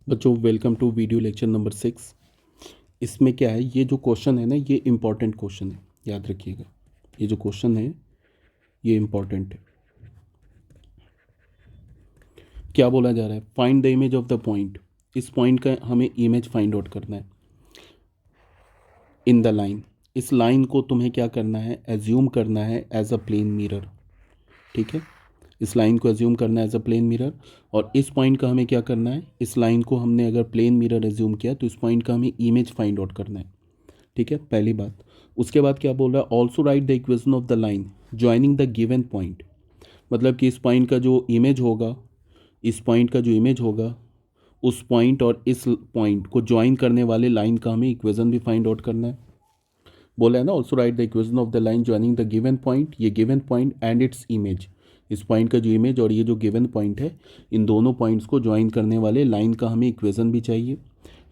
बच्चों welcome to video lecture number 6। इसमें क्या है, ये जो क्वेश्चन है ना, ये इम्पॉर्टेंट क्वेश्चन है, याद रखिएगा। ये जो क्वेश्चन है ये इम्पॉर्टेंट है। क्या बोला जा रहा है? Find the image of the point. इस पॉइंट का हमें इमेज फाइंड आउट करना है इन द लाइन। इस लाइन को तुम्हें क्या करना है, एज्यूम करना है एज अ प्लेन मिरर। ठीक है, इस लाइन को एज्यूम करना है एज अ प्लेन मिरर। और इस पॉइंट का हमें क्या करना है, इस लाइन को हमने अगर प्लेन मिरर एज्यूम किया तो इस पॉइंट का हमें इमेज फाइंड आउट करना है। ठीक है, पहली बात। उसके बाद क्या बोल रहा है, also write the equation of the line joining the given point. मतलब कि इस पॉइंट का जो इमेज होगा, इस पॉइंट का जो इमेज होगा, उस पॉइंट और इस पॉइंट को ज्वाइन करने वाले लाइन का हमें इक्वेशन भी फाइंड आउट करना है। बोला है ना, also write the equation of the line joining the given point. ये given point and its image, इस पॉइंट का जो इमेज और ये जो गिवन पॉइंट है, इन दोनों पॉइंट्स को ज्वाइन करने वाले लाइन का हमें इक्वेशन भी चाहिए।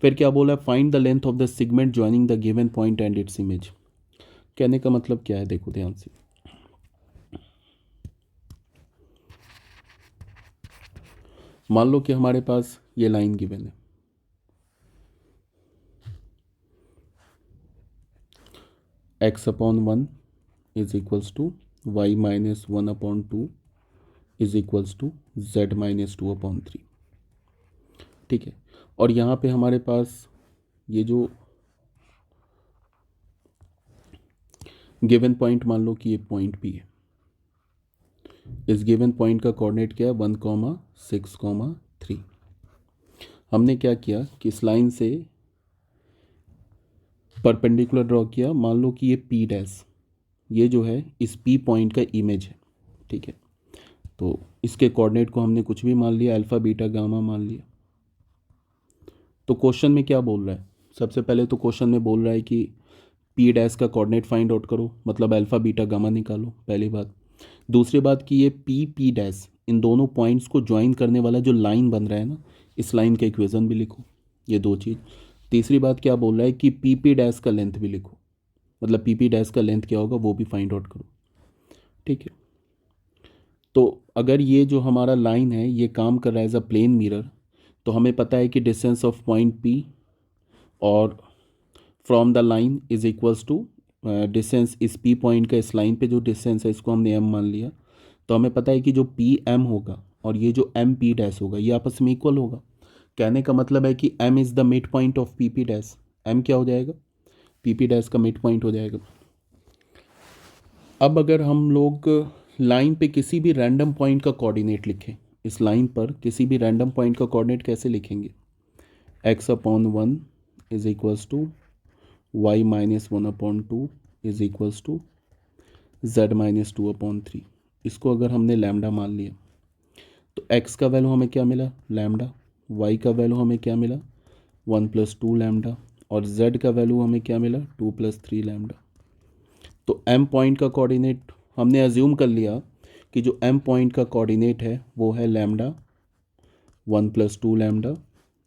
फिर क्या बोला है, find the length of the segment joining the given point and its image. कहने का मतलब क्या है, देखो ध्यान से। मान लो कि हमारे पास ये लाइन गिवन है, x/1 is equals to y-1/2 is equals to z-2/3। ठीक है, और यहाँ पे हमारे पास ये जो गिवन पॉइंट, मान लो कि ये पॉइंट भी है। इस गिवन पॉइंट का कोऑर्डिनेट क्या है, 1,6,3। हमने क्या किया कि इस लाइन से परपेंडिकुलर ड्रॉ किया। मान लो कि ये पी डैश, ये जो है इस पी पॉइंट का इमेज है। ठीक है, तो इसके कोऑर्डिनेट को हमने कुछ भी मान लिया, अल्फ़ा बीटा गामा मान लिया। तो क्वेश्चन में क्या बोल रहा है, सबसे पहले तो क्वेश्चन में बोल रहा है कि पी डैश का कोऑर्डिनेट फाइंड आउट करो, मतलब अल्फ़ा बीटा गामा निकालो, पहली बात। दूसरी बात कि ये पी डैश, इन दोनों पॉइंट्स को ज्वाइन करने वाला जो लाइन बन रहा है ना, इस लाइन का इक्वेशन भी लिखो, ये दो चीज़। तीसरी बात क्या बोल रहा है कि पी डैश का लेंथ भी लिखो, मतलब पी डैश का लेंथ क्या होगा वो भी फाइंड आउट करो। ठीक है, तो अगर ये जो हमारा लाइन है ये काम कर रहा है एज अ प्लेन मिरर, तो हमें पता है कि डिस्टेंस ऑफ पॉइंट पी और from the line is equals to distance इस पी पॉइंट का इस लाइन पे जो डिस्टेंस है इसको हमने एम मान लिया। तो हमें पता है कि जो पी एम होगा और ये जो एम पी डैश होगा ये आपस में इक्वल होगा। कहने का मतलब है कि M is the mid point of P dash. M क्या हो जाएगा, पी डैश का मिड पॉइंट हो जाएगा। अब अगर हम लोग लाइन पे किसी भी रैंडम पॉइंट का कोऑर्डिनेट लिखें, इस लाइन पर किसी भी रैंडम पॉइंट का कोऑर्डिनेट कैसे लिखेंगे, x/1 is equals to y-1/2 is equals to z-2/3। इसको अगर हमने लैम्डा मान लिया तो x का वैल्यू हमें क्या मिला, लैम्डा। y का वैल्यू हमें क्या मिला, 1+2 लैम्डा। और z का वैल्यू हमें क्या मिला, 2+3 लैम्डा। तो m पॉइंट का कोऑर्डिनेट हमने अज्यूम कर लिया कि जो m पॉइंट का कोऑर्डिनेट है वो है लैम्डा, 1+2 लैम्डा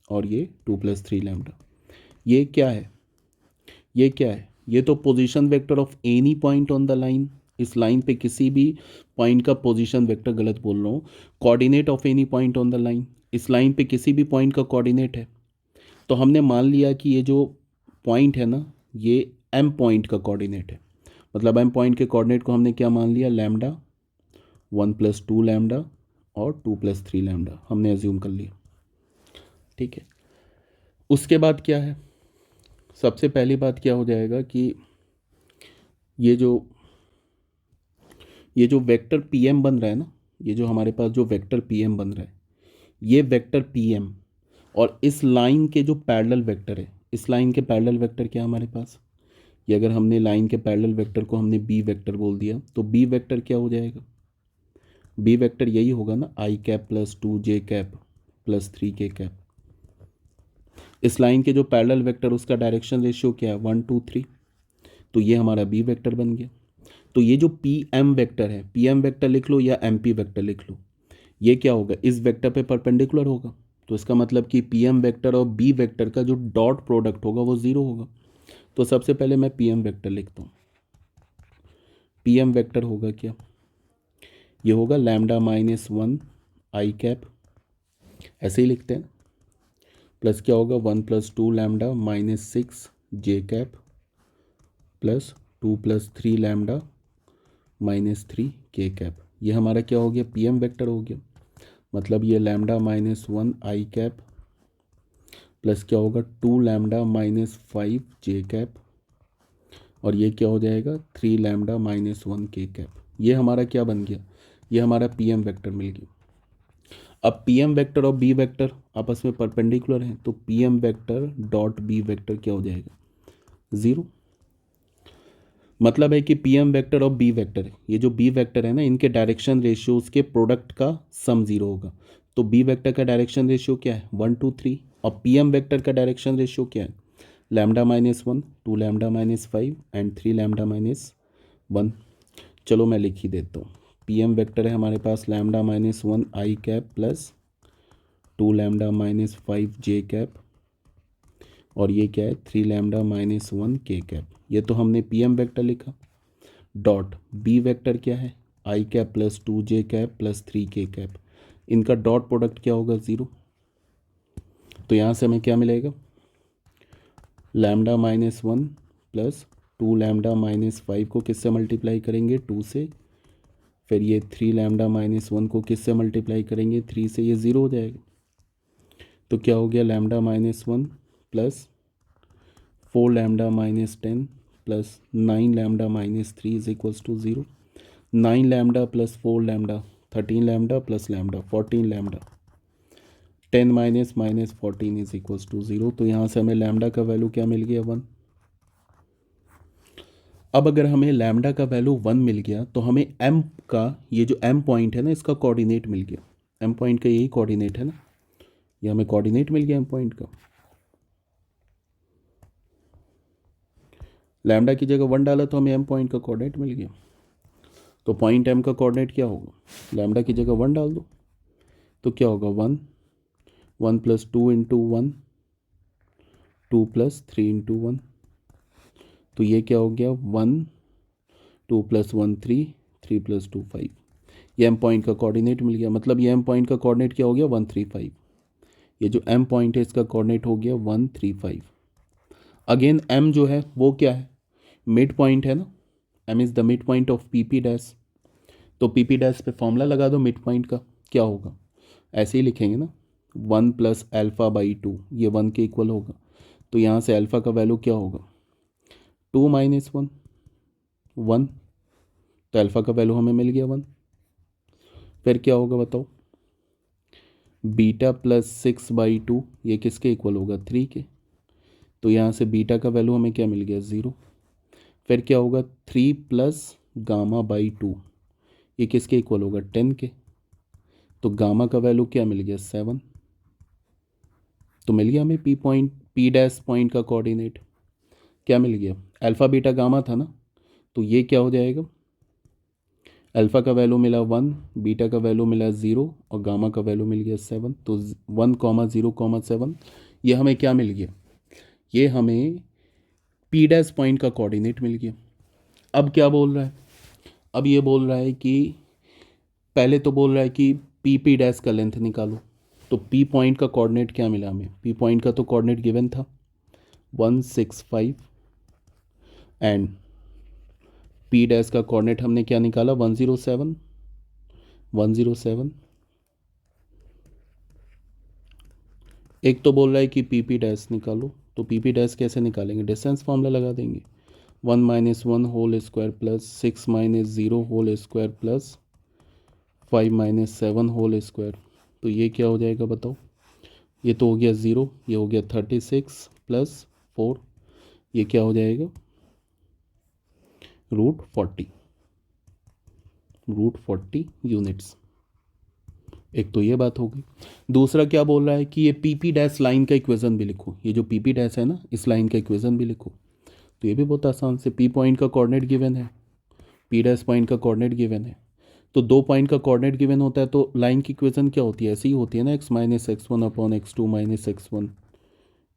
और ये 2+3 लैम्डा। ये क्या है, ये क्या है, ये तो position vector of any point on the line. इस लाइन पे किसी भी पॉइंट का पोजीशन वेक्टर, गलत बोल रहा हूँ, coordinate of any point on the line. इस लाइन पे किसी भी पॉइंट का कोऑर्डिनेट है। तो हमने मान लिया कि ये जो पॉइंट है ना, ये m पॉइंट का कोऑर्डिनेट है। मतलब m पॉइंट के कोऑर्डिनेट को हमने क्या मान लिया, लैम्डा, 1+2 लैम्डा और 2+3 लैम्डा हमने अज्यूम कर लिया। ठीक है, उसके बाद क्या है, सबसे पहली बात क्या हो जाएगा कि ये जो वेक्टर पी एम बन रहा है ना, ये जो हमारे पास जो वेक्टर पी एम बन रहा है, ये वेक्टर पी एम और इस लाइन के जो पैरेलल वेक्टर है, इस लाइन के पैरेलल वेक्टर क्या है हमारे पास, ये अगर हमने लाइन के पैरेलल वेक्टर को हमने बी वेक्टर बोल दिया तो बी वेक्टर क्या हो जाएगा, बी वेक्टर यही होगा ना, i cap +2j cap +3k cap. इस लाइन के जो पैरेलल वेक्टर उसका डायरेक्शन रेशियो क्या है, 1 2 3। तो ये हमारा बी वेक्टर बन गया। तो ये जो पी एम वेक्टर है, पी एम वेक्टर लिख लो या एम पी वेक्टर लिख लो, ये क्या होगा, इस वेक्टर पे परपेंडिकुलर होगा। तो इसका मतलब कि पी एम वेक्टर और बी वेक्टर का जो डॉट प्रोडक्ट होगा वो ज़ीरो होगा। तो सबसे पहले मैं पी एम वेक्टर लिखता हूँ। पी एम वेक्टर होगा क्या, ये होगा लैम्डा -1 i कैप, ऐसे ही लिखते हैं। प्लस क्या होगा 1 + 2 लैम्डा माइनस 6 जे कैप प्लस 2 + 3 लैम्डा माइनस 3 के कैप। ये हमारा क्या हो गया, पीएम वेक्टर हो गया। मतलब ये लैम्डा माइनस 1 आई कैप प्लस क्या होगा 2 लैम्डा माइनस 5 जे कैप और ये क्या हो जाएगा 3 लैम्डा माइनस 1 के कैप। ये हमारा क्या बन गया, ये हमारा पीएम वेक्टर मिल गया। अब पीएम वेक्टर और बी वेक्टर आपस में परपेंडिकुलर हैं, तो PM vector dot B vector क्या हो जाएगा 0। मतलब है कि पीएम वेक्टर और बी वेक्टर, ये जो बी वेक्टर है ना, इनके डायरेक्शन रेशियोज के प्रोडक्ट का सम 0 होगा। तो बी वेक्टर का डायरेक्शन रेशियो क्या है 1 2 3 और पीएम वेक्टर का डायरेक्शन रेशियो क्या है lambda minus 1 2 lambda minus 5 and 3 lambda minus 1। चलो मैं लिख ही देता हूँ। पीएम वेक्टर है हमारे पास लैम्डा माइनस 1 आई कैप प्लस 2 लैम्डा माइनस 5 जे कैप और ये क्या है 3 लैम्डा माइनस 1 के कैप। ये तो हमने पीएम वेक्टर लिखा। डॉट बी वेक्टर क्या है आई कैप प्लस 2 जे कैप प्लस 3 के कैप। इनका डॉट प्रोडक्ट क्या होगा 0। तो यहाँ से हमें क्या मिलेगा lambda minus 1 plus 2 lambda minus 5 को किससे मल्टीप्लाई करेंगे 2 से, फिर ये 3 लैम्डा माइनस 1 को किससे मल्टीप्लाई करेंगे 3 से, ये 0 हो जाएगा। तो क्या हो गया lambda minus 1 plus 4 lambda minus 10 plus 9 lambda minus 3 is equals to 0। 9 lambda plus 4 lambda 13 lambda plus lambda 14 lambda 10 minus minus 14 is equals to 0। तो यहाँ से हमें लैम्डा का वैल्यू क्या मिल गया 1। अब अगर हमें लैम्डा का वैल्यू 1 मिल गया तो हमें एम का, ये जो एम पॉइंट है ना, इसका कोऑर्डिनेट मिल गया। एम पॉइंट का यही कोऑर्डिनेट है ना, ये हमें कोऑर्डिनेट मिल गया एम पॉइंट का। लैम्डा की जगह 1 डाला तो हमें एम पॉइंट का कोऑर्डिनेट मिल गया। तो पॉइंट एम का कोऑर्डिनेट क्या होगा, लैम्डा की जगह 1 डाल दो तो क्या होगा 1 1 + 2 × 1 2 + 3 × 1। तो ये क्या हो गया 1 2 + 1 3 3 + 2 5। ये एम पॉइंट का कोऑर्डिनेट मिल गया। मतलब ये एम पॉइंट का कोऑर्डिनेट क्या हो गया 1 3 5। ये जो एम पॉइंट है इसका कोऑर्डिनेट हो गया 1 3 5। अगेन एम जो है वो क्या है मिड पॉइंट है ना, M is the mid point of P P dash. तो पी पी डैश पे फॉर्मूला लगा दो मिड पॉइंट का, क्या होगा ऐसे ही लिखेंगे ना 1 + α/2, ये 1 के इक्वल होगा। तो यहाँ से अल्फ़ा का वैल्यू क्या होगा 2 - 1 1। तो अल्फ़ा का वैल्यू हमें मिल गया 1। फिर क्या होगा बताओ बीटा + 6/2, ये किसके इक्वल होगा 3 के। तो यहाँ से बीटा का वैल्यू हमें क्या मिल गया 0। फिर क्या होगा 3 + γ/2, ये किसके इक्वल होगा 10 के। तो गामा का वैल्यू क्या मिल गया 7। तो मिल गया हमें पी डैश पॉइंट का कोऑर्डिनेट। क्या मिल गया अल्फ़ा बीटा गामा था ना, तो ये क्या हो जाएगा अल्फ़ा का वैल्यू मिला 1, बीटा का वैल्यू मिला 0 और गामा का वैल्यू मिल गया 7। तो 1 0 7 ये हमें क्या मिल गया, ये हमें पी डैश पॉइंट का कोऑर्डिनेट मिल गया। अब क्या बोल रहा है, अब ये बोल रहा है कि पहले तो बोल रहा है कि पी डैश का लेंथ निकालो। तो पी पॉइंट का कोऑर्डिनेट क्या मिला हमें, पी पॉइंट का तो कोऑर्डिनेट गिवन था 165 एंड पी डैश का कोऑर्डिनेट हमने क्या निकाला 107 107। एक तो बोल रहा है कि पी डैश निकालो, तो पी डैश कैसे निकालेंगे, डिस्टेंस फॉर्मूला लगा देंगे 1 - 1 whole square plus 6 - 0 whole square plus 5 - 7 whole square. तो ये क्या हो जाएगा बताओ, ये तो हो गया 0, ये हो गया 36 + 4, ये क्या हो जाएगा √40 √40 यूनिट्स। एक तो ये बात हो गई। दूसरा क्या बोल रहा है कि ये पी डैश लाइन का इक्वेशन भी लिखो, ये जो पी डैश है ना इस लाइन का इक्वेशन भी लिखो। तो ये भी बहुत आसान से, पी पॉइंट का कोऑर्डिनेट गिवन है, पी डैश पॉइंट का कोऑर्डिनेट गिवन है, तो 2 पॉइंट का कोऑर्डिनेट गिवन होता है तो लाइन की इक्वेशन क्या होती है, ऐसी ही होती है ना x - x1 / x2 - x1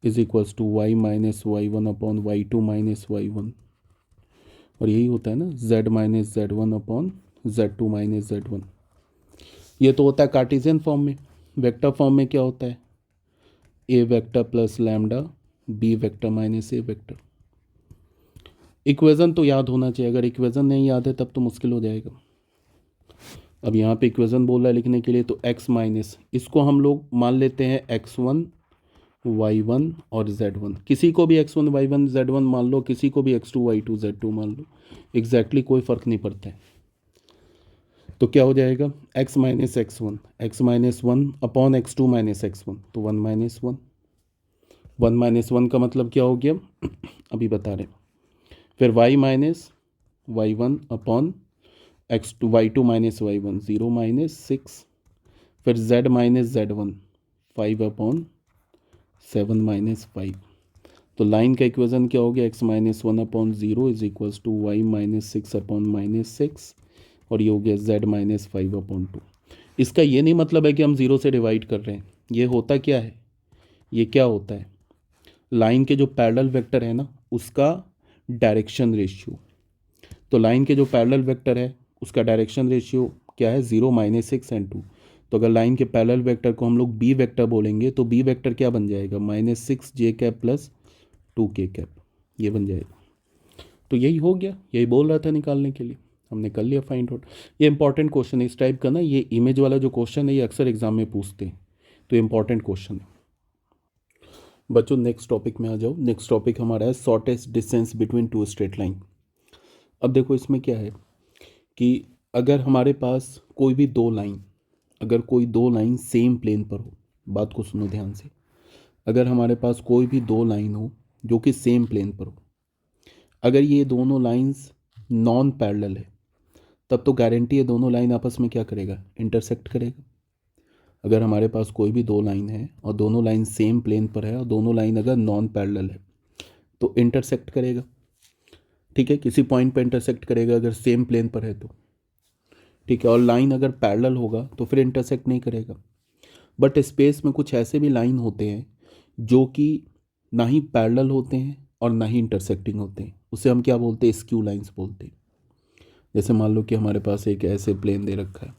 is equals to y - y1 / y2 - y1। और यही होता है ना z - z1 / z2 - z1। ये तो होता है कार्टेशियन फॉर्म में। वेक्टर फॉर्म में क्या होता है A vector plus lambda B vector minus A vector. Equation तो याद होना चाहिए, अगर इक्वेज़न नहीं याद है तब तो मुश्किल हो जाएगा। अब यहाँ पे इक्वेज़न बोल रहा है लिखने के लिए, तो x माइनस, इसको हम लोग मान लेते हैं x1 y1 और z1, किसी को भी x1 y1 z1 मान लो, किसी को भी x2 y2 z2 मान लो, एग्जैक्टली कोई फ़र्क नहीं पड़ता है। तो क्या हो जाएगा, x minus x minus one upon x2 minus x1, तो 1 माइनस वन। 1 माइनस वन का मतलब क्या हो गया, अभी बता रहे। फिर y minus y1 upon x2 y2 minus y1, 0 minus 6। फिर z minus z1, 5 upon 7 minus 5। तो लाइन का इक्वेशन क्या हो गया, x minus one upon 0 is equals to y minus 6 upon minus 6, और ये हो गया z माइनस 5 अपॉन 2। इसका ये नहीं मतलब है कि हम 0 से डिवाइड कर रहे हैं, ये होता क्या है, ये क्या होता है, लाइन के जो पैरेलल वेक्टर है ना उसका डायरेक्शन रेशियो। तो लाइन के जो पैरेलल वेक्टर है उसका डायरेक्शन रेशियो क्या है, 0 माइनस 6 एंड 2। तो अगर लाइन के पैरेलल वेक्टर को हम लोग बी वेक्टर बोलेंगे तो बी वेक्टर क्या बन जाएगा, माइनस 6 जे कैप प्लस 2 के कैप, ये बन जाएगा। तो यही हो गया, यही बोल रहा था निकालने के लिए, हमने कर लिया फाइंड आउट। ये इंपॉर्टेंट क्वेश्चन है इस टाइप का ना, ये इमेज वाला जो क्वेश्चन है ये अक्सर एग्जाम में पूछते हैं, तो इंपॉर्टेंट क्वेश्चन है। बच्चों नेक्स्ट टॉपिक में आ जाओ। नेक्स्ट टॉपिक हमारा है shortest distance between to straight line. अब देखो इसमें क्या है कि अगर हमारे पास कोई भी दो लाइन, अगर कोई दो लाइन सेम प्लेन पर हो, बात को सुनो ध्यान से, अगर हमारे पास कोई भी दो लाइन हो जो कि सेम प्लेन पर हो, अगर ये दोनों लाइंस नॉन पैरेलल है तब तो गारंटी है दोनों लाइन आपस में क्या करेगा, इंटरसेक्ट करेगा। अगर हमारे पास कोई भी दो लाइन है और दोनों लाइन सेम प्लेन पर है और दोनों लाइन अगर नॉन पैरेलल है तो इंटरसेक्ट करेगा, ठीक है, किसी पॉइंट पर इंटरसेक्ट करेगा अगर सेम प्लेन पर है तो, ठीक है। और लाइन अगर पैरेलल होगा तो फिर इंटरसेक्ट नहीं करेगा। बट स्पेस में कुछ ऐसे भी लाइन होते हैं जो कि ना ही पैरेलल होते हैं और ना ही इंटरसेक्टिंग होते हैं, उसे हम क्या बोलते हैं, स्क्यू लाइंस बोलते हैं। जैसे मान लो कि हमारे पास एक ऐसे प्लेन दे रखा है,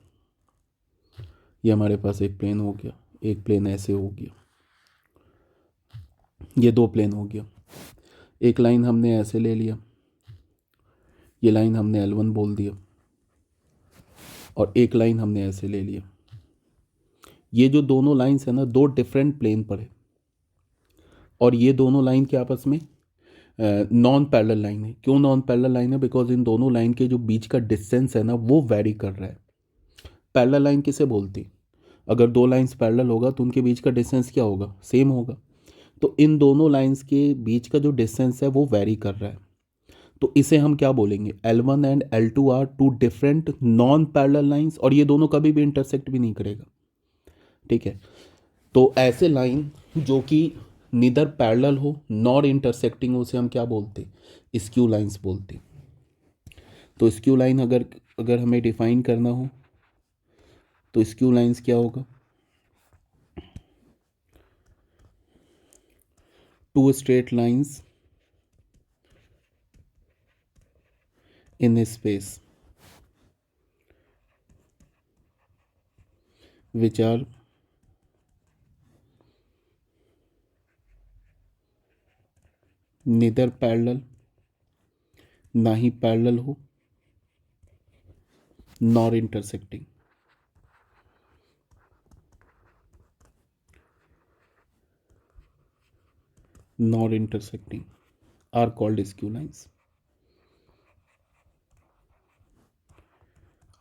ये हमारे पास एक प्लेन हो गया, एक प्लेन ऐसे हो गया, ये दो प्लेन हो गया। एक लाइन हमने ऐसे ले लिया, ये लाइन हमने L1 बोल दिया, और एक लाइन हमने ऐसे ले लिया। ये जो दोनों लाइंस है ना दो डिफरेंट प्लेन पर है, और ये दोनों लाइन के आपस में नॉन पैरेलल लाइन है। क्यों नॉन पैरेलल लाइन है, बिकॉज इन दोनों लाइन के जो बीच का डिस्टेंस है ना वो वैरी कर रहा है। पैरेलल लाइन किसे बोलती है, अगर दो लाइंस पैरेलल होगा तो उनके बीच का डिस्टेंस क्या होगा, सेम होगा। तो इन दोनों लाइंस के बीच का जो डिस्टेंस है वो वैरी कर रहा है, तो इसे हम क्या बोलेंगे, L1 and L2 are two different non parallel lines, और ये दोनों कभी भी इंटरसेक्ट भी नहीं करेगा, ठीक है। तो ऐसे लाइन जो कि नीदर पैरेलल हो नॉर इंटरसेक्टिंग हो उसे हम क्या बोलते, स्क्यू लाइंस बोलते। तो स्क्यू लाइन अगर अगर हमें डिफाइन करना हो तो स्क्यू लाइंस क्या होगा, two straight lines in a space which are neither parallel, ना ही पैरेलल हो nor intersecting, nor intersecting are called skew lines,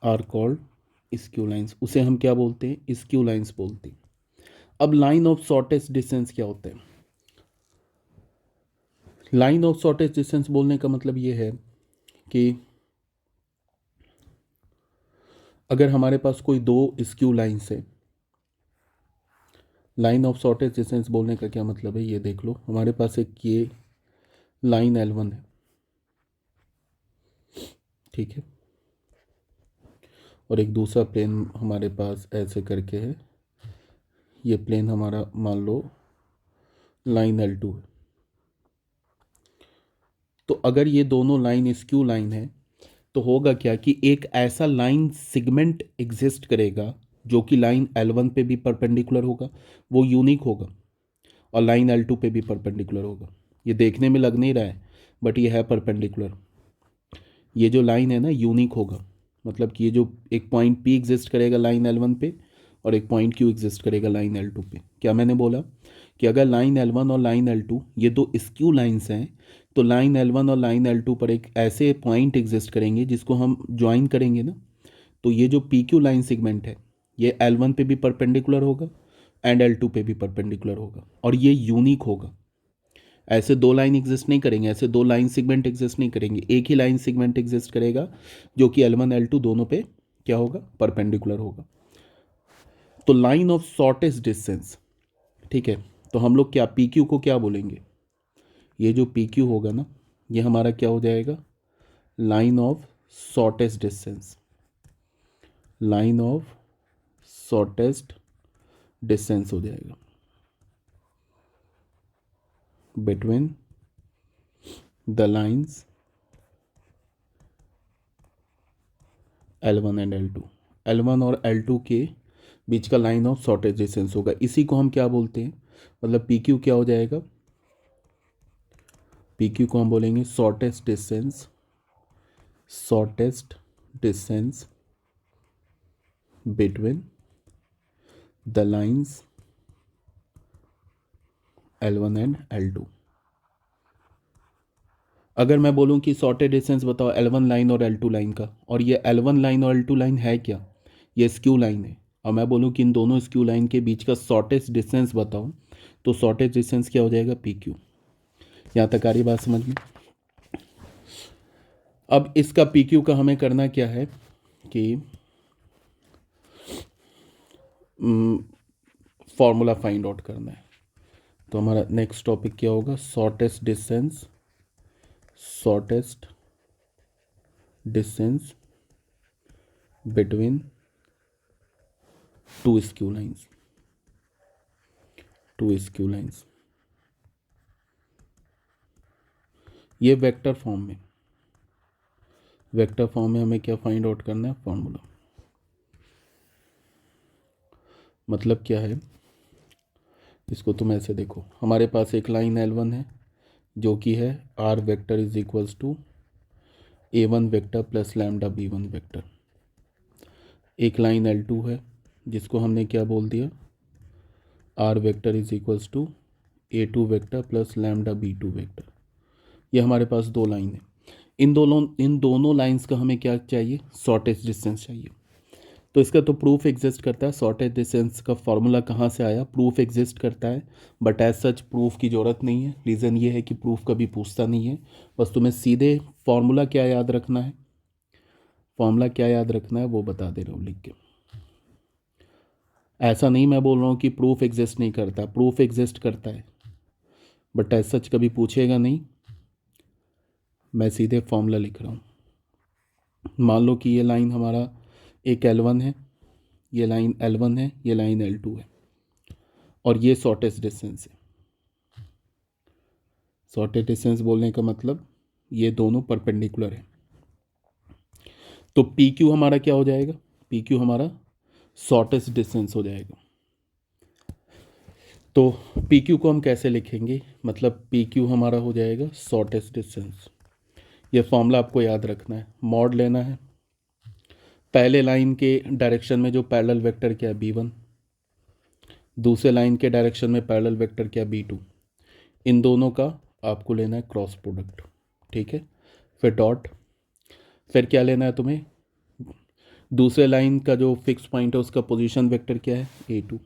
are called skew lines. उसे हम क्या बोलते हैं, स्क्यू लाइंस बोलते हैं। अब लाइन ऑफ शॉर्टेस्ट डिस्टेंस क्या होता है, लाइन ऑफ शॉर्टेस्ट डिस्टेंस बोलने का मतलब ये है कि अगर हमारे पास कोई दो स्क्यू लाइंस है, लाइन ऑफ शॉर्टेस्ट डिस्टेंस बोलने का क्या मतलब है, ये देख लो, हमारे पास एक ये लाइन L1 है, ठीक है, और एक दूसरा प्लेन हमारे पास ऐसे करके है, ये प्लेन हमारा मान लो लाइन L2 है। तो अगर ये दोनों लाइन स्क्यू लाइन है तो होगा क्या कि एक ऐसा लाइन सेगमेंट एग्जिस्ट करेगा जो कि लाइन L1 पे भी परपेंडिकुलर होगा, वो यूनिक होगा, और लाइन L2 पे भी परपेंडिकुलर होगा। ये देखने में लग नहीं रहा है बट ये है परपेंडिकुलर। ये जो लाइन है ना यूनिक होगा, मतलब कि ये जो एक पॉइंट P एग्जिस्ट करेगा लाइन L1 पे और एक पॉइंट Q एग्जिस्ट करेगा लाइन L2 पे। क्या मैंने बोला कि अगर लाइन L1 और लाइन L2 ये दो स्क्यू लाइंस हैं तो लाइन L1 और लाइन L2 पर एक ऐसे पॉइंट एग्जिस्ट करेंगे जिसको हम ज्वाइन करेंगे ना, तो ये जो PQ लाइन सेगमेंट है ये L1 पे भी परपेंडिकुलर होगा एंड L2 पे भी परपेंडिकुलर होगा और ये यूनिक होगा। ऐसे दो लाइन एग्जिस्ट नहीं करेंगे, ऐसे दो लाइन सेगमेंट एग्जिस्ट नहीं करेंगे, एक ही लाइन सेगमेंट एग्जिस्ट करेगा जो कि L1 L2 दोनों पे क्या होगा, परपेंडिकुलर होगा। तो लाइन ऑफ शॉर्टेस्ट डिस्टेंस, ठीक है, तो हम लोग क्या PQ को क्या बोलेंगे, ये जो PQ होगा ना ये हमारा क्या हो जाएगा, line of shortest distance, line of shortest distance हो जाएगा between the lines L1 and L2। L1 और L2 के बीच का लाइन ऑफ शॉर्टेस्ट डिस्टेंस होगा। इसी को हम क्या बोलते हैं, मतलब PQ क्या हो जाएगा, PQ को हम बोलेंगे shortest distance, shortest distance between the lines L1 and L2। अगर मैं बोलूं कि शॉर्टेस्ट डिस्टेंस बताओ L1 लाइन और L2 लाइन का, और ये L1 लाइन और L2 लाइन है क्या, ये स्क्यू लाइन है, और मैं बोलूं कि इन दोनों स्क्यू लाइन के बीच का शॉर्टेस्ट डिस्टेंस बताओ, तो शॉर्टेस्ट डिस्टेंस क्या हो जाएगा, PQ। यहाँ तक आ रही बात समझ में। अब इसका PQ का हमें करना क्या है कि फॉर्मूला फाइंड आउट करना है। तो हमारा नेक्स्ट टॉपिक क्या होगा, shortest distance, shortest distance between two skew lines, two skew lines. ये वेक्टर फॉर्म में, वेक्टर फॉर्म में हमें क्या फाइंड आउट करना है, फॉर्मूला। मतलब क्या है, इसको तुम ऐसे देखो, हमारे पास एक लाइन L1 है जो कि है R vector is equals to A1 vector plus lambda B1 vector. एक लाइन L2 है जिसको हमने क्या बोल दिया, R vector is equals to A2 vector plus lambda B2 vector. ये हमारे पास दो लाइन है। इन दोनों लाइंस का हमें क्या चाहिए, शॉर्टेस्ट डिस्टेंस चाहिए। तो इसका तो प्रूफ एग्जिस्ट करता है, शॉर्टेस्ट डिस्टेंस का फॉर्मूला कहाँ से आया, प्रूफ एग्जिस्ट करता है, बट एज सच प्रूफ की ज़रूरत नहीं है। रीज़न ये है कि प्रूफ कभी पूछता नहीं है, बस तुम्हें सीधे फॉर्मूला क्या याद रखना है, फॉर्मूला क्या याद रखना है वो बता दे रहा हूँ लिख के। ऐसा नहीं मैं बोल रहा हूँ कि प्रूफ एग्जिस्ट नहीं करता, प्रूफ एग्जिस्ट करता है, बट एज सच कभी पूछेगा नहीं। मैं सीधे फॉर्मूला लिख रहा हूँ। मान लो कि ये लाइन हमारा एक L1 है, ये लाइन L1 है, ये लाइन L2 है, और ये शॉर्टेस्ट डिस्टेंस है। शॉर्टेस्ट डिस्टेंस बोलने का मतलब ये दोनों परपेंडिकुलर है। तो PQ हमारा क्या हो जाएगा, PQ हमारा शॉर्टेस्ट डिस्टेंस हो जाएगा। तो PQ को हम कैसे लिखेंगे, मतलब PQ हमारा हो जाएगा शॉर्टेस्ट डिस्टेंस। ये फॉर्मूला आपको याद रखना है, मॉड लेना है, पहले लाइन के डायरेक्शन में जो पैरेलल वेक्टर क्या है B1, दूसरे लाइन के डायरेक्शन में पैरेलल वेक्टर क्या B2, इन दोनों का आपको लेना है क्रॉस प्रोडक्ट, ठीक है। फिर डॉट, फिर क्या लेना है तुम्हें, दूसरे लाइन का जो फिक्स पॉइंट है उसका पोजीशन वेक्टर क्या है, A2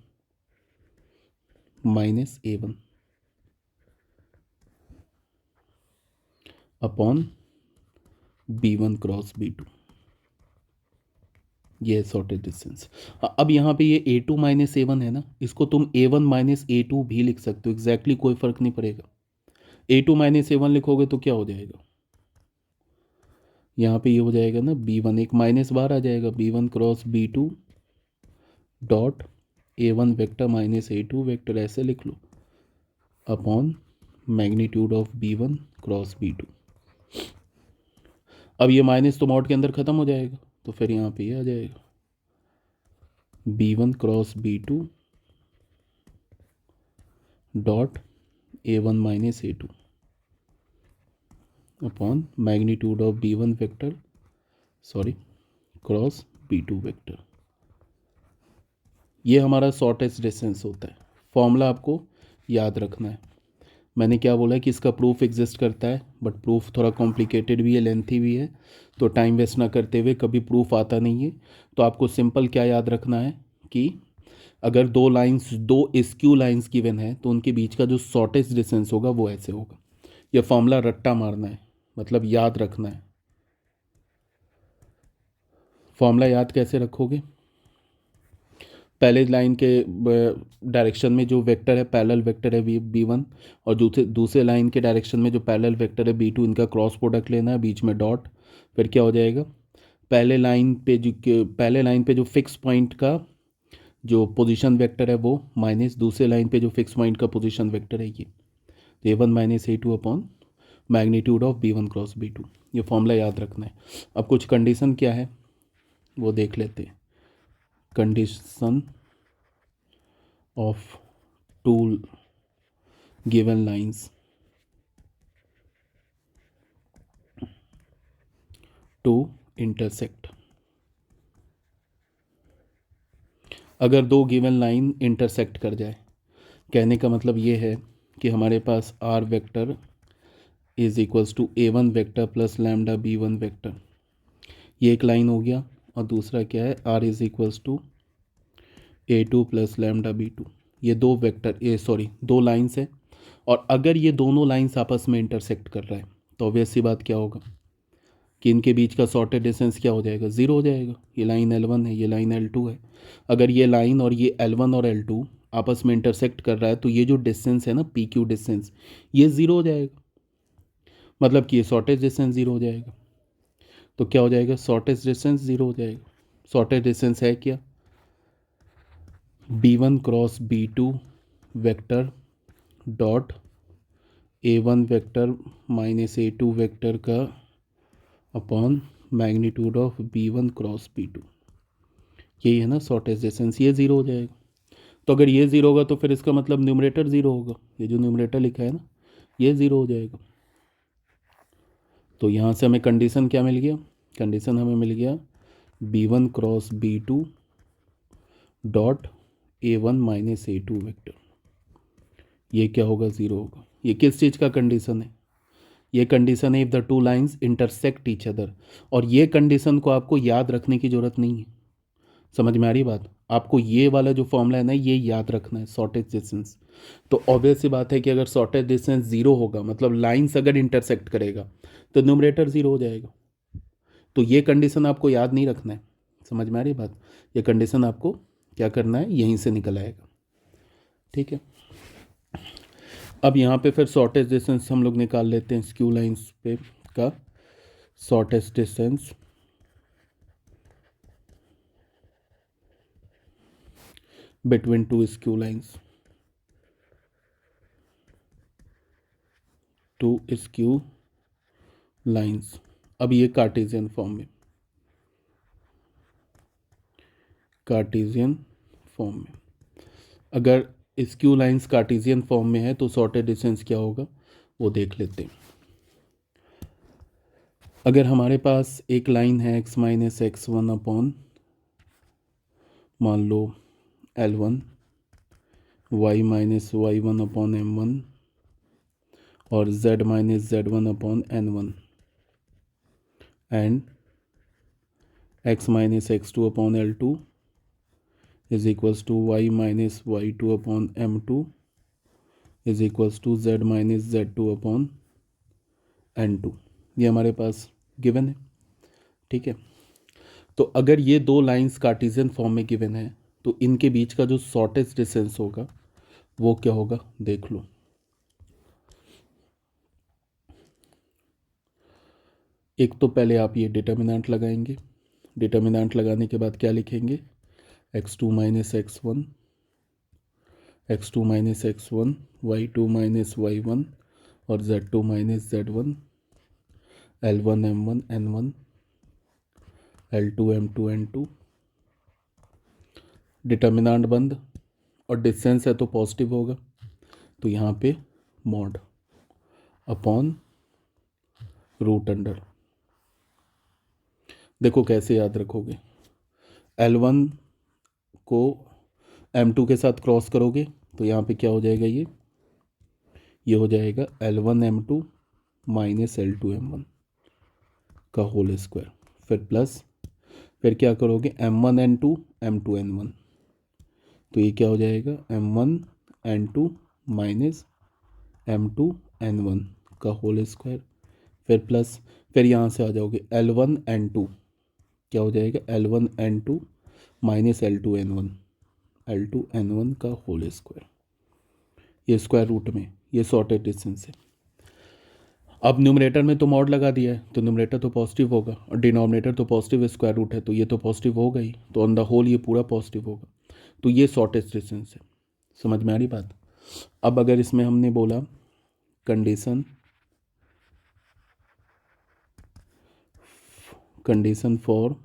minus A1 upon B1 cross B2। ये है शॉर्टेस्ट डिस्टेंस। अब यहाँ पे ये A2 माइनस A1 है ना, इसको तुम A1 माइनस A2 भी लिख सकते हो, एग्जैक्टली कोई फर्क नहीं पड़ेगा। A2 माइनस A1 लिखोगे तो क्या हो जाएगा, यहाँ पे ये हो जाएगा ना B1, एक माइनस बाहर आ जाएगा, B1 cross B2 dot A1 vector minus A2 vector, ऐसे लिख लो, upon magnitude of B1 cross B2। अब ये माइनस तो मॉड के अंदर ख़त्म हो जाएगा, तो फिर यहाँ पे ये आ जाएगा B1 cross B2 dot A1 minus A2 upon magnitude of B1 vector cross B2 vector. ये हमारा शॉर्टेस्ट डिस्टेंस होता है। फॉर्मूला आपको याद रखना है। मैंने क्या बोला कि इसका प्रूफ एग्जिस्ट करता है, बट प्रूफ थोड़ा कॉम्प्लिकेटेड भी है, लेंथी भी है, तो टाइम वेस्ट ना करते हुए, कभी प्रूफ आता नहीं है तो आपको सिंपल क्या याद रखना है कि अगर दो स्क्यू लाइंस गिवन है तो उनके बीच का जो शॉर्टेस्ट डिस्टेंस होगा वो ऐसे होगा। यह फॉर्मूला रट्टा मारना है, मतलब याद रखना है। फॉर्मूला याद कैसे रखोगे? पहले लाइन के डायरेक्शन में जो वेक्टर है पैरेलल वेक्टर है B1, और दूसरे लाइन के डायरेक्शन में जो पैरेलल वेक्टर है B2, इनका क्रॉस प्रोडक्ट लेना है, बीच में डॉट। फिर क्या हो जाएगा? पहले लाइन पे जो फिक्स पॉइंट का जो पोजीशन वेक्टर है वो माइनस दूसरे लाइन पे जो फिक्स पॉइंट का पोजीशन वेक्टर है ये A1 minus A2 upon magnitude of B1 cross B2। ये फॉर्मूला याद रखना है। अब कुछ कंडीशन क्या है वो देख लेते हैं। Condition of two given lines to intersect. अगर दो गिवन लाइन इंटरसेक्ट कर जाए, कहने का मतलब ये है कि हमारे पास R vector is equals to A1 vector plus lambda B1 vector, ये एक लाइन हो गया। और दूसरा क्या है? R is equals to A2 plus lambda B2। ये दो लाइंस है। और अगर ये दोनों लाइंस आपस में इंटरसेक्ट कर रहा है तो ऑब्वियस सी बात क्या होगा कि इनके बीच का शॉर्टेड डिस्टेंस क्या हो जाएगा? ज़ीरो हो जाएगा। ये लाइन L1 है, ये लाइन L2 है। अगर ये लाइन और ये L1 और L2 आपस में इंटरसेक्ट कर रहा है तो ये जो डिस्टेंस है ना, PQ डिस्टेंस, ये ज़ीरो हो जाएगा। मतलब कि ये शॉर्टेज डिस्टेंस ज़ीरो हो जाएगा। तो क्या हो जाएगा? शॉर्टेज डिस्टेंस ज़ीरो हो जाएगा। शॉर्टेज डिस्टेंस है क्या? B1 cross B2 vector dot A1 vector minus A2 vector का upon magnitude of B1 cross B2। यही है ना शॉर्टेज डिस्टेंस। ये ज़ीरो हो जाएगा। तो अगर ये ज़ीरो होगा तो फिर इसका मतलब न्यूमरेटर ज़ीरो होगा। ये जो न्यूमरेटर लिखा है ना, ये ज़ीरो हो जाएगा। तो यहाँ से हमें कंडीशन क्या मिल गया? कंडीशन हमें मिल गया B1 cross B2 dot A1 minus A2 vector. ये क्या होगा? ज़ीरो होगा। ये किस चीज़ का कंडीशन है? ये कंडीशन है if the two lines intersect each other. और ये कंडीशन को आपको याद रखने की ज़रूरत नहीं है। समझ में आ रही बात? आपको ये वाला जो फॉर्मूला है ना, ये याद रखना है, शॉर्टेज डिस्टेंस। तो ऑब्वियस सी बात है कि अगर शॉर्टेज डिस्टेंस ज़ीरो होगा, मतलब लाइंस अगर इंटरसेक्ट करेगा, तो न्यूमरेटर ज़ीरो हो जाएगा। तो ये कंडीशन आपको याद नहीं रखना है। समझ में आ रही बात? ये कंडीशन आपको क्या करना है, यहीं से निकल आएगा। ठीक है। अब यहाँ पे फिर शॉर्टेज डिस्टेंस हम लोग निकाल लेते हैं स्क्यू लाइंस पे का shortest distance between two skew lines, two skew lines. अब ये कार्टेशियन फॉर्म में, कार्टेशियन फॉर्म में अगर स्क्यू लाइंस कार्टेशियन फॉर्म में है तो शॉर्टेज डिस्टेंस क्या होगा वो देख लेते हैं। अगर हमारे पास एक लाइन है x माइनस x1 अपॉन मान लो L1, y minus y1 upon M1 और z minus z1 upon N1 and x minus x2 upon L2 is equals to y minus y2 upon M2 is equals to z minus z2 upon N2। ये हमारे पास given है। ठीक है। तो अगर ये दो लाइंस कार्टेशियन फॉर्म में गिवन है तो इनके बीच का जो शॉर्टेस्ट डिस्टेंस होगा वो क्या होगा देख लो। एक तो पहले आप ये डिटर्मिनेंट लगाएंगे। डिटर्मिनेंट लगाने के बाद क्या लिखेंगे? x2 minus x1, x2 minus x1, y2 minus y1 और z2 minus z1, L1 M1 N1, L2 M2 N2। Determinant बंद और डिस्टेंस है तो पॉजिटिव होगा। तो यहाँ पे मॉड अपॉन रूट अंडर। देखो कैसे याद रखोगे, L1 को M2 के साथ क्रॉस करोगे तो यहाँ पे क्या हो जाएगा, ये हो जाएगा L1 M2 minus L2 M1 का होल स्क्वायर। फिर प्लस, फिर क्या करोगे M1 N2 M2 N1, तो ये क्या हो जाएगा M1 N2 minus M2 N1 का होल स्क्वायर। फिर प्लस, फिर यहाँ से आ जाओगे L1 N2, क्या हो जाएगा L1 N2 minus L2 N1 का होल स्क्वायर। ये स्क्वायर रूट में, ये सॉर्टेड डिस्टेंस है। अब न्यूमरेटर में तो मॉड लगा दिया है तो न्यूमरेटर तो पॉजिटिव होगा और डिनोमिनेटर तो पॉजिटिव स्क्वायर रूट है तो ये तो पॉजिटिव होगा ही, तो ऑन द होल ये पूरा पॉजिटिव होगा। तो ये शॉर्टेस्ट डिस्टेंस है। समझ में आ रही बात। अब अगर इसमें हमने बोला condition for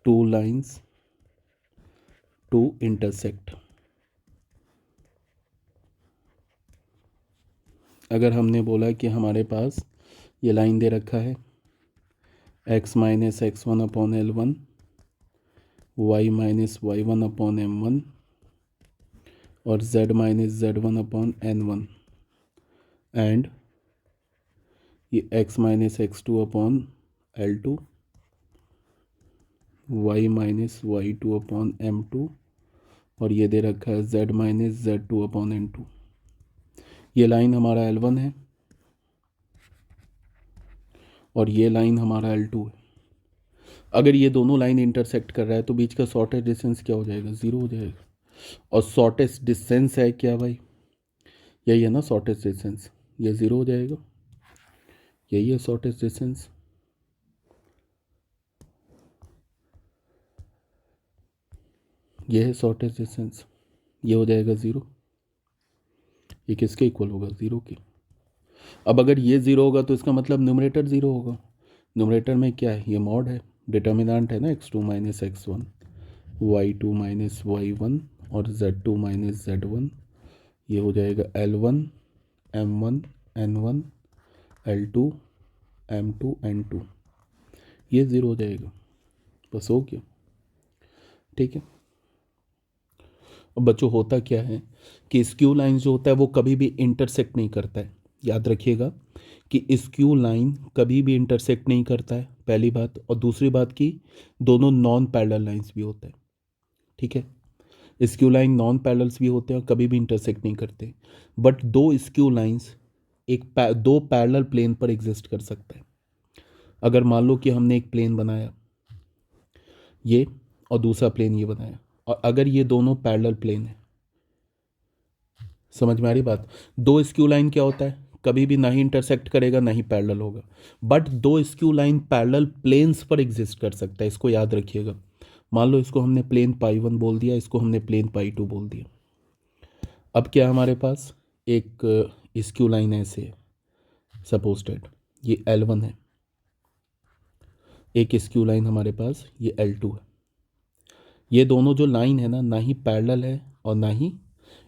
two lines to intersect, अगर हमने बोला कि हमारे पास ये लाइन दे रखा है x minus x1 upon L1, y minus y1 upon M1 और z minus z1 upon N1 and ये x minus x2 upon L2, y minus y2 upon M2 और ये दे रखा है z minus z2 upon N2। ये line हमारा L1 है और ये लाइन हमारा L2 है। अगर ये दोनों लाइन इंटरसेक्ट कर रहा है तो बीच का शॉर्टेस्ट डिस्टेंस क्या हो जाएगा, ज़ीरो हो जाएगा। और शॉर्टेस्ट डिस्टेंस है क्या भाई, यही है ना शॉर्टेस्ट डिस्टेंस, ये ज़ीरो हो जाएगा। यही है शॉर्टेस्ट डिस्टेंस। ये है शॉर्टेस्ट डिस्टेंस, ये हो जाएगा ज़ीरो। ये किसके इक्वल होगा, ज़ीरो के। अब अगर ये ज़ीरो होगा तो इसका मतलब न्यूमरेटर ज़ीरो होगा। न्यूमरेटर में क्या है, ये मॉड है, डिटर्मिनेंट है ना x2 minus x1, y2 minus y1 और z2 माइनस z1। ये हो जाएगा L1 M1 N1 L2 M2 N2, ये ज़ीरो हो जाएगा। बस हो गया, ठीक है। अब बच्चों होता क्या है कि स्क्यू लाइन जो होता है वो कभी भी इंटरसेक्ट नहीं करता है। याद रखिएगा कि स्क्यू लाइन कभी भी इंटरसेक्ट नहीं करता है, पहली बात। और दूसरी बात कि दोनों नॉन पैरेलल लाइंस भी होते हैं, ठीक है। स्क्यू लाइन नॉन पैरेलल्स भी होते हैं और कभी भी इंटरसेक्ट नहीं करते। बट दो स्क्यू लाइंस दो पैरेलल प्लेन पर एग्जिस्ट कर सकता है। अगर मान लो कि हमने एक प्लेन बनाया ये और दूसरा प्लेन ये बनाया, और अगर ये दोनों पैरेलल प्लेन है, समझ में आ रही बात। दो स्क्यू लाइन क्या होता है, कभी भी ना ही इंटरसेक्ट करेगा ना ही पैरेलल होगा। बट दो स्क्यू लाइन पैरेलल प्लेन्स पर एग्जिस्ट कर सकता है, इसको याद रखिएगा। मान लो इसको हमने प्लेन पाई 1 बोल दिया, इसको हमने प्लेन पाई 2 बोल दिया। अब क्या हमारे पास एक स्क्यू लाइन ऐसे है, सपोज्ड ये L1 है, एक स्क्यू लाइन हमारे पास ये L2 है। ये दोनों जो लाइन है ना ही पैरेलल है और ना ही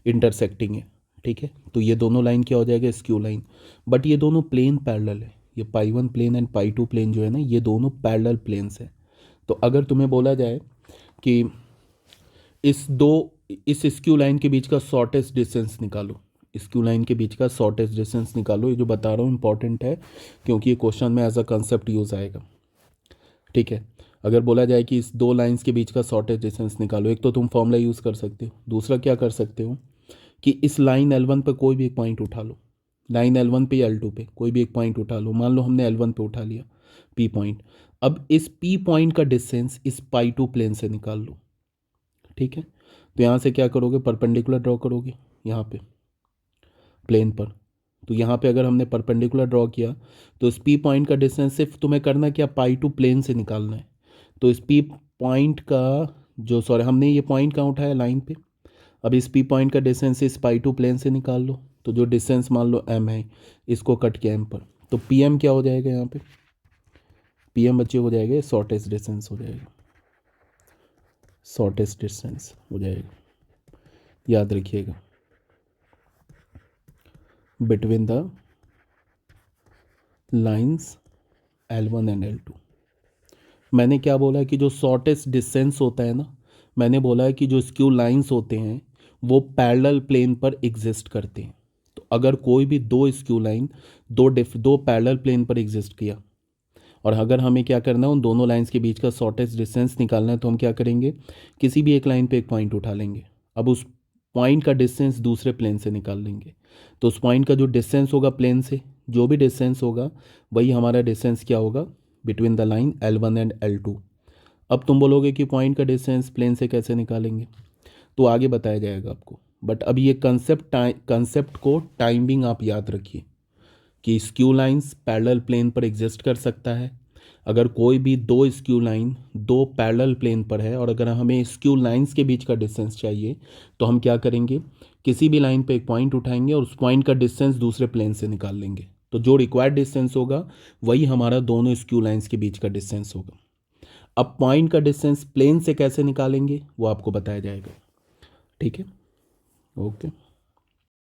इंटरसेक्टिंग है, ठीक है। तो ये दोनों लाइन क्या हो जाएगा, स्क्यू लाइन। बट ये दोनों प्लेन पैरेलल है, ये पाई 1 प्लेन एंड पाई 2 प्लेन जो है ना, ये दोनों पैरेलल प्लेन्स हैं। तो अगर तुम्हें बोला जाए कि इस स्क्यू लाइन के बीच का शॉर्टेस्ट डिस्टेंस निकालो, स्क्यू लाइन के बीच का शॉर्टेस्ट डिस्टेंस निकालो, ये जो बता रहा हूँ इंपॉर्टेंट है क्योंकि ये क्वेश्चन में एज अ कंसेप्ट यूज आएगा, ठीक है। अगर बोला जाए कि इस दो लाइंस के बीच का शॉर्टेस्ट डिस्टेंस निकालो, एक तो तुम फॉर्मूला यूज़ कर सकते हो, दूसरा क्या कर सकते हो कि इस लाइन L1 पर कोई भी एक पॉइंट उठा लो, लाइन L1 पे या L2 पे कोई भी एक पॉइंट उठा लो। मान लो हमने L1 पे उठा लिया P पॉइंट। अब इस P पॉइंट का डिस्टेंस इस पाई 2 प्लेन से निकाल लो, ठीक है। तो यहाँ से क्या करोगे, परपेंडिकुलर ड्रॉ करोगे यहाँ पे प्लेन पर। तो यहाँ पे अगर हमने परपेंडिकुलर ड्रॉ किया तो इस P पॉइंट का डिस्टेंस सिर्फ तुम्हें करना क्या, पाई 2 प्लेन से निकालना है। तो इस P पॉइंट का जो, सॉरी हमने ये पॉइंट कहाँ उठाया, लाइन पे। अब इस P पॉइंट का डिस्टेंस इस पाई 2 प्लेन से निकाल लो। तो जो डिस्टेंस मान लो M है, इसको कट किया M पर, तो PM क्या हो जाएगा यहाँ पे, PM बच्चे हो जाएगा शॉर्टेस्ट डिस्टेंस हो जाएगा, शॉर्टेस्ट डिस्टेंस हो जाएगा। याद रखिएगा, between the lines L1 and L2। मैंने क्या बोला कि जो शॉर्टेस्ट डिस्टेंस होता है ना, मैंने बोला है कि जो स्क्यू लाइंस होते हैं वो पैरेलल प्लेन पर एग्जिस्ट करते हैं। तो अगर कोई भी दो स्क्यू लाइन दो पैरेलल प्लेन पर एग्जिस्ट किया, और अगर हमें क्या करना है उन दोनों लाइंस के बीच का शॉर्टेस्ट डिस्टेंस निकालना है, तो हम क्या करेंगे, किसी भी एक लाइन पे एक पॉइंट उठा लेंगे। अब उस पॉइंट का डिस्टेंस दूसरे प्लेन से निकाल लेंगे। तो उस पॉइंट का जो डिस्टेंस होगा प्लेन से, जो भी डिस्टेंस होगा वही हमारा डिस्टेंस क्या होगा, between the line L1 and L2। अब तुम बोलोगे कि पॉइंट का डिस्टेंस प्लेन से कैसे निकालेंगे, तो आगे बताया जाएगा आपको। बट अभी ये कंसेप्ट को टाइमिंग आप याद रखिए कि स्क्यू लाइंस पैरेलल प्लेन पर एग्जिस्ट कर सकता है। अगर कोई भी दो स्क्यू लाइन दो पैरेलल प्लेन पर है और अगर हमें स्क्यू लाइंस के बीच का डिस्टेंस चाहिए, तो हम क्या करेंगे, किसी भी लाइन पे एक पॉइंट उठाएंगे और उस पॉइंट का डिस्टेंस दूसरे प्लेन से निकाल लेंगे। तो जो रिक्वायर्ड डिस्टेंस होगा वही हमारा दोनों स्क्यू लाइंस के बीच का डिस्टेंस होगा। अब पॉइंट का डिस्टेंस प्लेन से कैसे निकालेंगे वो आपको बताया जाएगा। ठीक है, ओके।